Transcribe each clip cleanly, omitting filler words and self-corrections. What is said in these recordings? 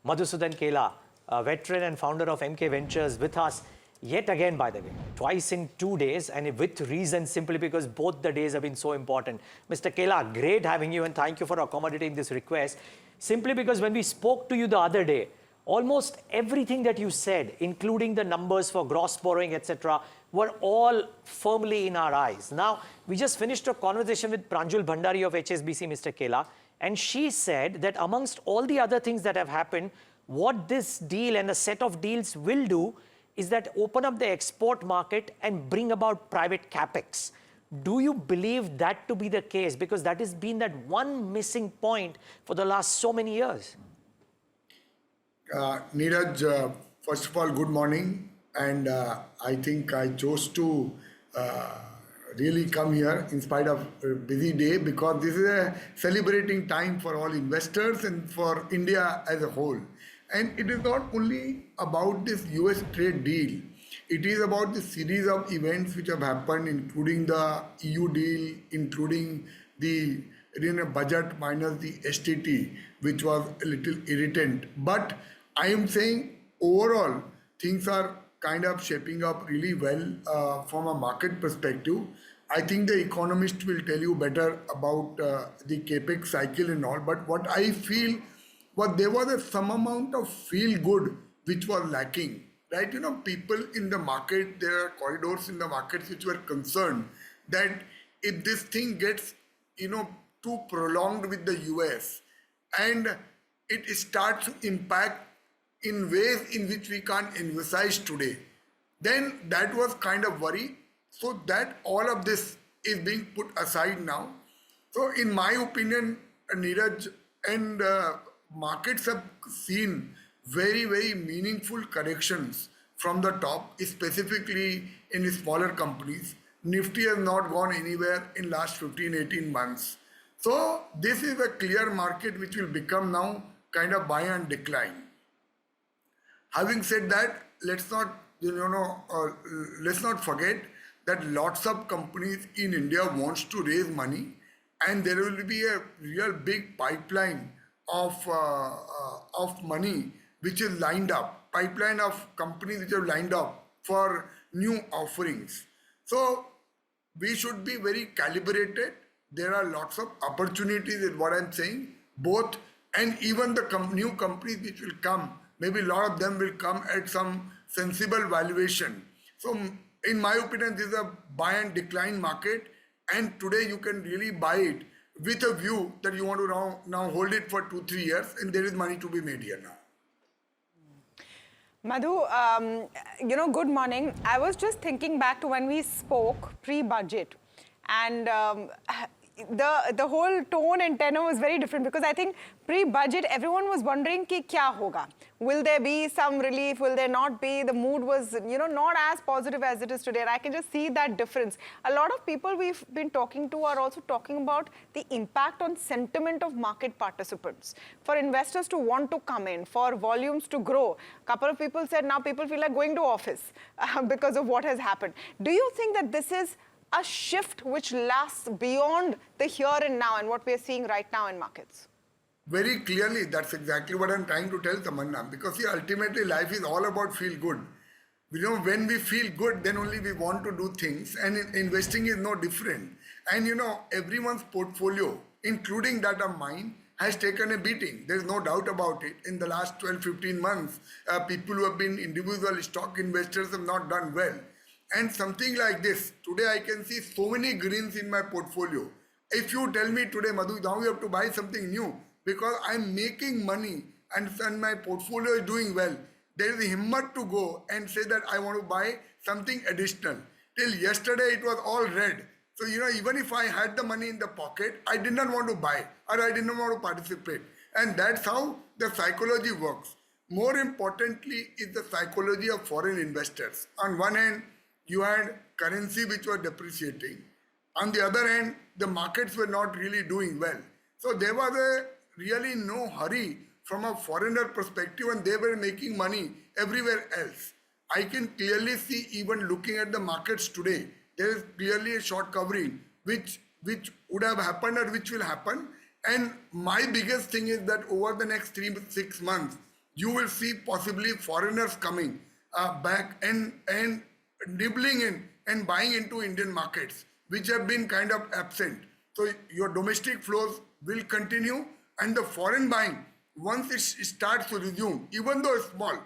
Madhusudan Kela, a veteran and founder of MK Ventures, with us yet again, by the way, twice in 2 days, and with reason, simply because both the days have been so important. Mr. Kela, great having you, and thank you for accommodating this request. Simply because when we spoke to you the other day, almost everything that you said, including the numbers for gross borrowing, etc., were all firmly in our eyes. Now, we just finished a conversation with Pranjul Bhandari of HSBC, Mr. Kela, and she said that amongst all the other things that have happened, what this deal and a set of deals will do is that open up the export market and bring about private capex. Do you believe that to be the case? Because that has been that one missing point for the last so many years. Neeraj, first of all, good morning. And I think I chose to really come here in spite of a busy day, because this is a celebrating time for all investors and for India as a whole. And it is not only about this US trade deal. It is about the series of events which have happened, including the EU deal, including the budget minus the STT, which was a little irritant. But I am saying overall, things are kind of shaping up really well from a market perspective. I think the economists will tell you better about the capex cycle and all. But what I feel was there was some amount of feel good which was lacking. Right? You know, people in the market, there are corridors in the markets which were concerned that if this thing gets, too prolonged with the US and it starts to impact in ways in which we can't envisage today, then that was kind of worry. So that all of this is being put aside now. So in my opinion, Neeraj, and markets have seen very, very meaningful corrections from the top, specifically in smaller companies. Nifty has not gone anywhere in last 15, 18 months. So this is a clear market which will become now kind of buy and decline. Having said that, let's not forget that lots of companies in India wants to raise money, and there will be a real big pipeline of money which is lined up, pipeline of companies which are lined up for new offerings. So we should be very calibrated. There are lots of opportunities is what I'm saying, both, and even the new companies which will come, maybe a lot of them will come at some sensible valuation. So in my opinion, this is a buy and decline market, and today you can really buy it with a view that you want to now hold it for 2-3 years, and there is money to be made here now. Madhu, good morning. I was just thinking back to when we spoke pre-budget, and the whole tone and tenor was very different, because I think pre-budget everyone was wondering ki kya hoga. Will there be some relief? Will there not be? The mood was, not as positive as it is today. And I can just see that difference. A lot of people we've been talking to are also talking about the impact on sentiment of market participants. For investors to want to come in, for volumes to grow. A couple of people said now people feel like going to office because of what has happened. Do you think that this is a shift which lasts beyond the here and now and what we are seeing right now in markets? Very clearly, that's exactly what I'm trying to tell Tamanna, because see, ultimately life is all about feel good. When we feel good, then only we want to do things, and investing is no different. And everyone's portfolio, including that of mine, has taken a beating. There's no doubt about it. In the last 12-15 months, people who have been individual stock investors have not done well. And something like this, today I can see so many greens in my portfolio. If you tell me today, Madhu, now you have to buy something new because I'm making money and my portfolio is doing well, there is a himmat to go and say that I want to buy something additional. Till yesterday, it was all red. So, even if I had the money in the pocket, I did not want to buy or I did not want to participate. And that's how the psychology works. More importantly is the psychology of foreign investors. On one hand, you had currency which was depreciating. On the other hand, the markets were not really doing well. So there was really no hurry from a foreigner perspective, and they were making money everywhere else. I can clearly see, even looking at the markets today, there is clearly a short covering which would have happened or which will happen. And my biggest thing is that over the next 3-6 months, you will see possibly foreigners coming back and nibbling in and buying into Indian markets, which have been kind of absent. So your domestic flows will continue, and the foreign buying, once it starts to resume, even though it's small,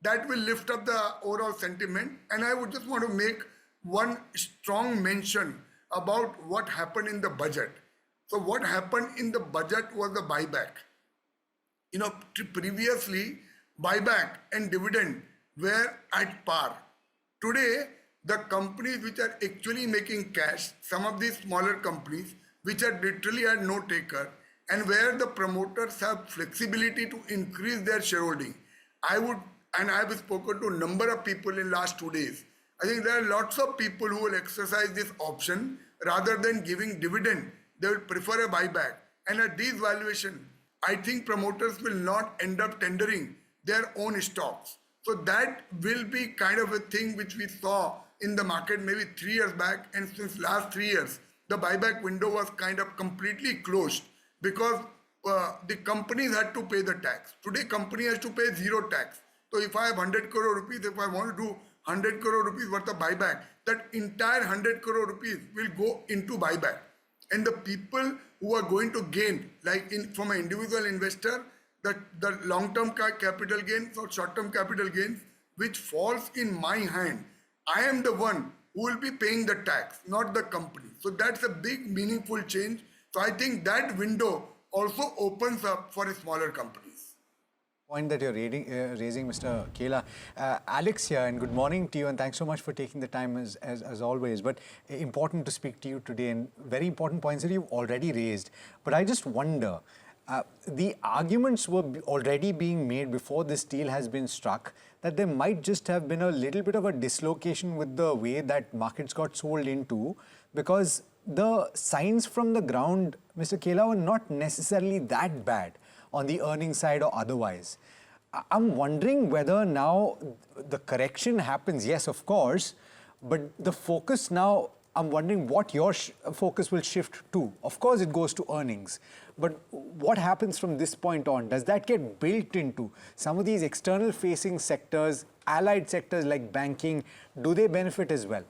that will lift up the overall sentiment. And I would just want to make one strong mention about what happened in the budget. So what happened in the budget was the buyback. You know, previously buyback and dividend were at par. Today, the companies which are actually making cash, some of these smaller companies which are literally had no taker, and where the promoters have flexibility to increase their shareholding. I have spoken to a number of people in last 2 days. I think there are lots of people who will exercise this option rather than giving dividend. They will prefer a buyback. And at this valuation, I think promoters will not end up tendering their own stocks. So that will be kind of a thing which we saw in the market maybe 3 years back, and since last 3 years, the buyback window was kind of completely closed because the companies had to pay the tax. Today, company has to pay zero tax. So if I have 100 crore rupees, if I want to do 100 crore rupees worth of buyback, that entire 100 crore rupees will go into buyback. And the people who are going to gain, like from an individual investor, the long-term capital gains or short-term capital gains, which falls in my hand, I am the one who will be paying the tax, not the company. So that's a big, meaningful change. So I think that window also opens up for smaller companies. Point that you're raising, Mr. Kela. Alex here, and good morning to you, and thanks so much for taking the time as always. But important to speak to you today, and very important points that you've already raised. But I just wonder, the arguments were already being made before this deal has been struck that there might just have been a little bit of a dislocation with the way that markets got sold into, because the signs from the ground, Mr. Kela, were not necessarily that bad on the earnings side or otherwise. I'm wondering whether now the correction happens, yes, of course, but the focus now, I'm wondering what your focus will shift to. Of course, it goes to earnings, but what happens from this point on? Does that get built into some of these external facing sectors, allied sectors like banking? Do they benefit as well?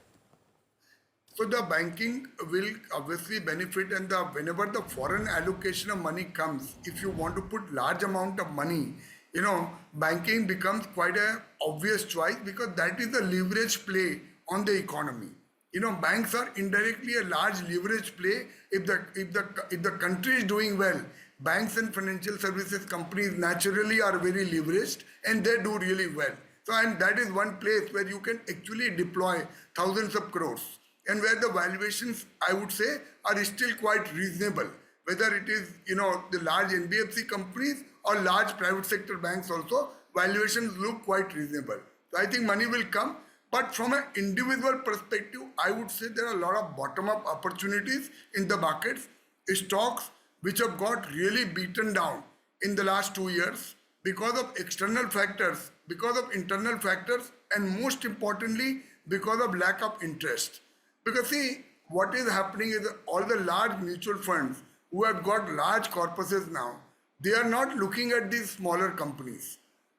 So the banking will obviously benefit, and whenever the foreign allocation of money comes, if you want to put large amount of money, you know, banking becomes quite a obvious choice because that is a leverage play on the economy. You know, banks are indirectly a large leverage play. If the country is doing well, banks and financial services companies naturally are very leveraged and they do really well. So, and that is one place where you can actually deploy thousands of crores, and where the valuations, I would say, are still quite reasonable. Whether it is, you know, the large NBFC companies or large private sector banks also, valuations look quite reasonable. So I think money will come. But from an individual perspective, I would say there are a lot of bottom-up opportunities in the markets. Stocks which have got really beaten down in the last 2 years because of external factors, because of internal factors, and most importantly, because of lack of interest. Because see, what is happening is all the large mutual funds who have got large corpuses now, they are not looking at these smaller companies.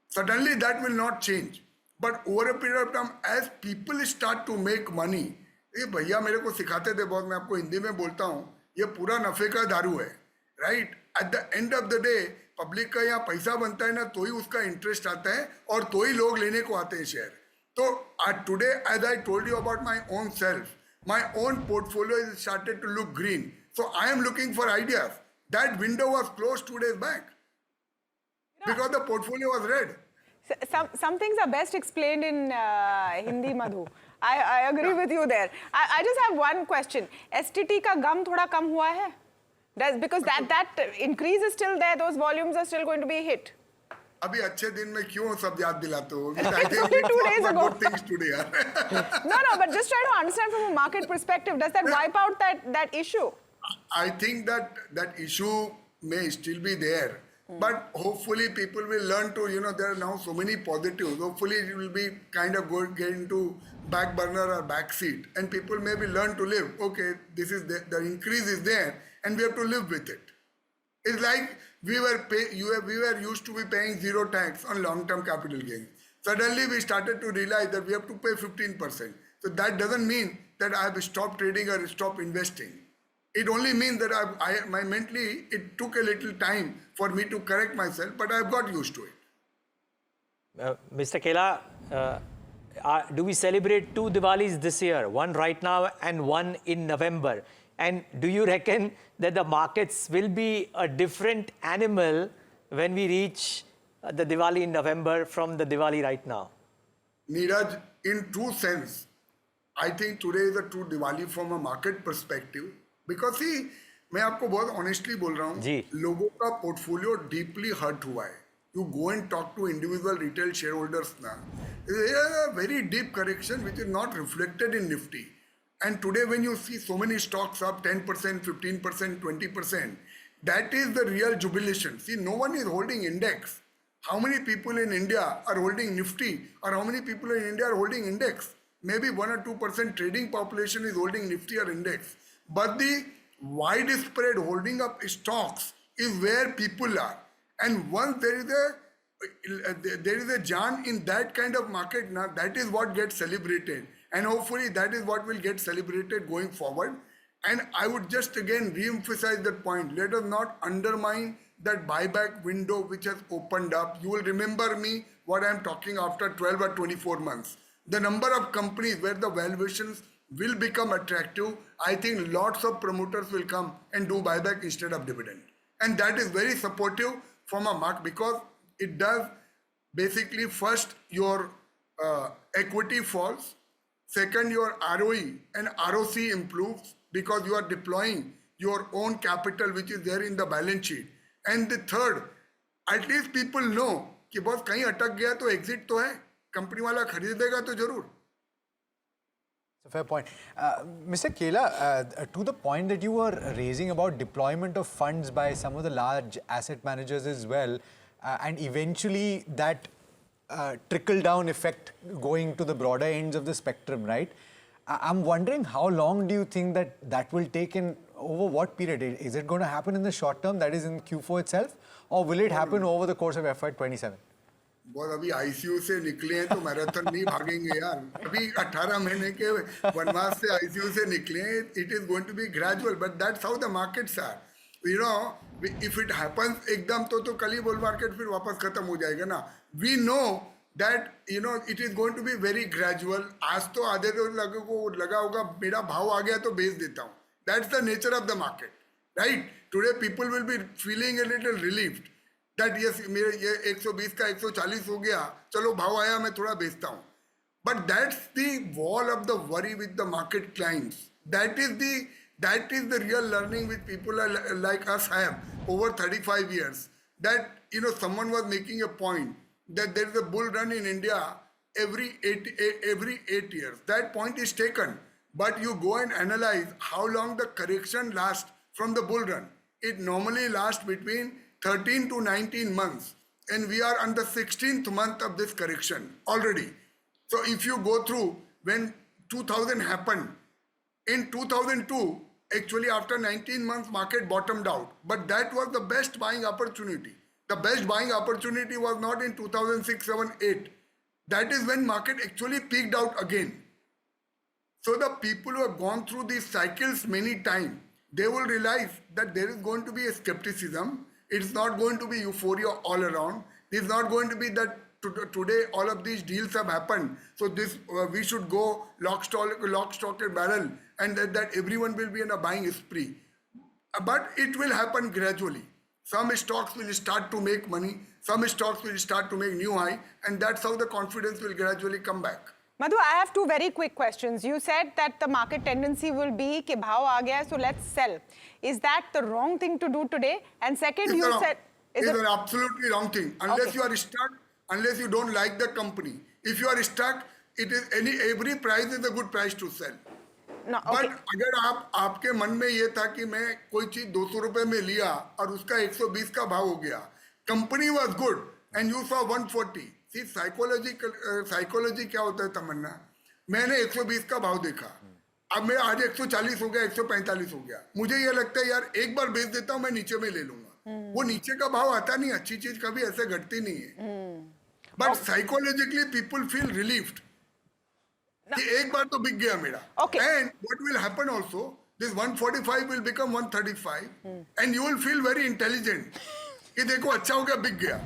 Suddenly that will not change. But over a period of time, as people start to make money, ये भैया मेरे को सिखाते थे बहुत, मैं आपको हिंदी में बोलता हूँ, ये पूरा नफे का दारू है, right? At the end of the day, public का यहाँ पैसा बनता है ना, तो ही उसका इंटरेस्ट आता है और तो ही लोग लेने को आते हैं शेयर. तो today, as I told you about my own self, my own portfolio is started to look green. So I am looking for ideas. That window was closed 2 days back because the portfolio was red. Some things are best explained in Hindi, Madhu. I agree with you there. I just have one question. STT का गम थोड़ा कम हुआ है? Because that increase is still there. Those volumes are still going to be hit. अभी अच्छे दिन में क्यों सब याद दिलाते हो? It's only 2 days ago. Good things today, यार. No, but just try to understand from a market perspective. Does that wipe out that issue? I think that issue may still be there. But hopefully people will learn to, you know, there are now so many positives. Hopefully it will be kind of get into back burner or back seat. And people maybe learn to live. Okay, this is the increase is there and we have to live with it. It's like we were used to be paying zero tax on long-term capital gains. Suddenly we started to realize that we have to pay 15%. So that doesn't mean that I have stopped trading or stopped investing. It only means that my mentally, it took a little time for me to correct myself, but I've got used to it. Mr. Kela, do we celebrate two Diwalis this year? One right now and one in November. And do you reckon that the markets will be a different animal when we reach the Diwali in November from the Diwali right now? Neeraj, in true sense, I think today is a true Diwali from a market perspective. Because see, मैं आपको बहुत honestly बोल रहा हूँ, लोगों का portfolio deeply hurt हुआ है. You go and talk to individual retail shareholders now. There is a very deep correction which is not reflected in Nifty. And today when you see so many stocks up 10%, 15%, 20%, that is the real jubilation. See, no one is holding index. How many people in India are holding Nifty, or how many people in India are holding index? Maybe 1 or 2% trading population is holding Nifty or index. But the widespread holding up stocks is where people are. And once there is a jaan in that kind of market now, that is what gets celebrated. And hopefully that is what will get celebrated going forward. And I would just again re-emphasize that point. Let us not undermine that buyback window which has opened up. You will remember me what I am talking after 12 or 24 months. The number of companies where the valuations will become attractive, I think lots of promoters will come and do buyback instead of dividend. And that is very supportive from a market because it does basically first your equity falls, second your ROE and ROC improves because you are deploying your own capital which is there in the balance sheet. And the third, at least people know कि boss कहीं अटक गया तो exit तो है, company वाला खरीदेगा तो जरूर. It's a fair point. Mr. Kela, to the point that you were raising about deployment of funds by some of the large asset managers as well, and eventually that trickle-down effect going to the broader ends of the spectrum, right? I'm wondering how long do you think that will take and over what period? Is it going to happen in the short term, that is in Q4 itself, or will it happen over the course of FY27? बहुत अभी ICU से निकले हैं तो marathon नहीं भागेंगे यार. अभी 18 महीने के वनवास से आईसीयू से निकले हैं. It is going to be gradual, but that's how the markets are. You know, if it happens एकदम तो कल ही बुल मार्केट फिर वापस खत्म हो जाएगा ना. We know that it is going to be very gradual. आज तो आधे लोगों को लगा होगा मेरा भाव आ गया तो बेच देता हूँ. That's the nature of the market, right? Today people will be feeling a little relieved. That yes, मेरे ये 120 का 140 हो गया, चलो भाव आया मैं थोड़ा बेचता हूँ. But that's the wall of the worry with the market clients. That is the real learning which people like us have over 35 years. That someone was making a point that there is a bull run in India every 8 years. That point is taken, but you go and analyze how long the correction lasts from the bull run. It normally lasts between 13 to 19 months, and we are on the 16th month of this correction already. So if you go through when 2000 happened, in 2002, actually after 19 months market bottomed out, but that was the best buying opportunity. The best buying opportunity was not in 2006, 7, 8. That is when market actually peaked out again. So the people who have gone through these cycles many times, they will realize that there is going to be a skepticism. It's not going to be euphoria all around. It's not going to be that today all of these deals have happened. So we should go lock, stock and barrel, and that everyone will be in a buying spree. But it will happen gradually. Some stocks will start to make money. Some stocks will start to make new high, and that's how the confidence will gradually come back. Madhu, I have two very quick questions. You said that the market tendency will be कि भाव आ गया, so let's sell. Is that the wrong thing to do today? And second, you said... It's an absolutely wrong thing. Unless you are stuck, unless you don't like the company. If you are stuck, every price is a good price to sell. No, okay. But अगर आपके मन में ये था कि मैं कोई चीज 200 रुपए में लिया और उसका 120 का भाव हो गया, company was good and you saw 140. See, psychology क्या होता है तमन्ना? मैंने 120 का भाव देखा, अब मैं आज 140 हो गया, 145 हो गया, मुझे ये लगता है यार एक बार बेच देता हूँ, मैं नीचे में ले लूंगा. वो नीचे का भाव आता नहीं, अच्छी चीज कभी ऐसे घटती नहीं है. But psychologically people feel relieved कि एक बार तो बिक गया मेरा. Okay. And what will happen also, this 145 will become 135 and you will feel very intelligent कि देखो अच्छा हो गया, बिक गया.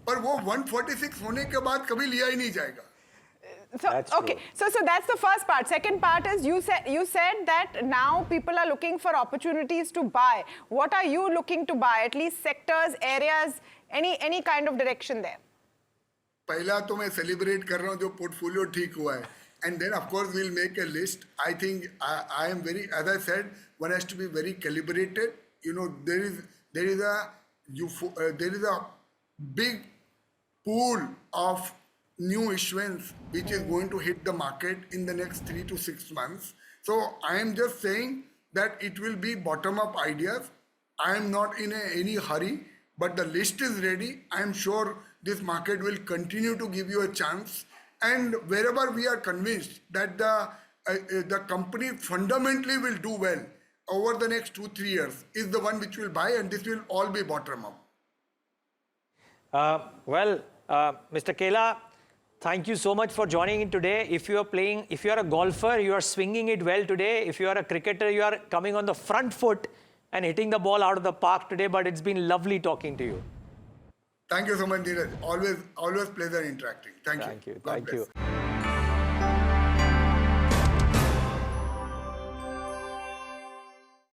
पर वो 146 होने के बाद कभी लिया ही नहीं जाएगा. So, That's okay, so that's the first part. Second part is you said that now people are looking for opportunities to buy. What are you looking to buy? At least sectors, areas, any kind of direction there. पहला तो मैं celebrate कर रहा हूँ जो portfolio ठीक हुआ है, and then of course we'll make a list. I think I am very, as I said, one has to be very calibrated. You know there is a big pool of new issuance which is going to hit the market in the next 3 to 6 months. So I am just saying that it will be bottom up ideas. I am not in any hurry, but the list is ready. I am sure this market will continue to give you a chance, and wherever we are convinced that the company fundamentally will do well over the next 2-3 years is the one which will buy, and this will all be bottom up. Mr. Kela, thank you so much for joining in today. If you are a golfer, you are swinging it well today. If you are a cricketer, you are coming on the front foot and hitting the ball out of the park today. But it's been lovely talking to you. Thank you so much, Neeraj. Always pleasure interacting. Thank you. Thank you.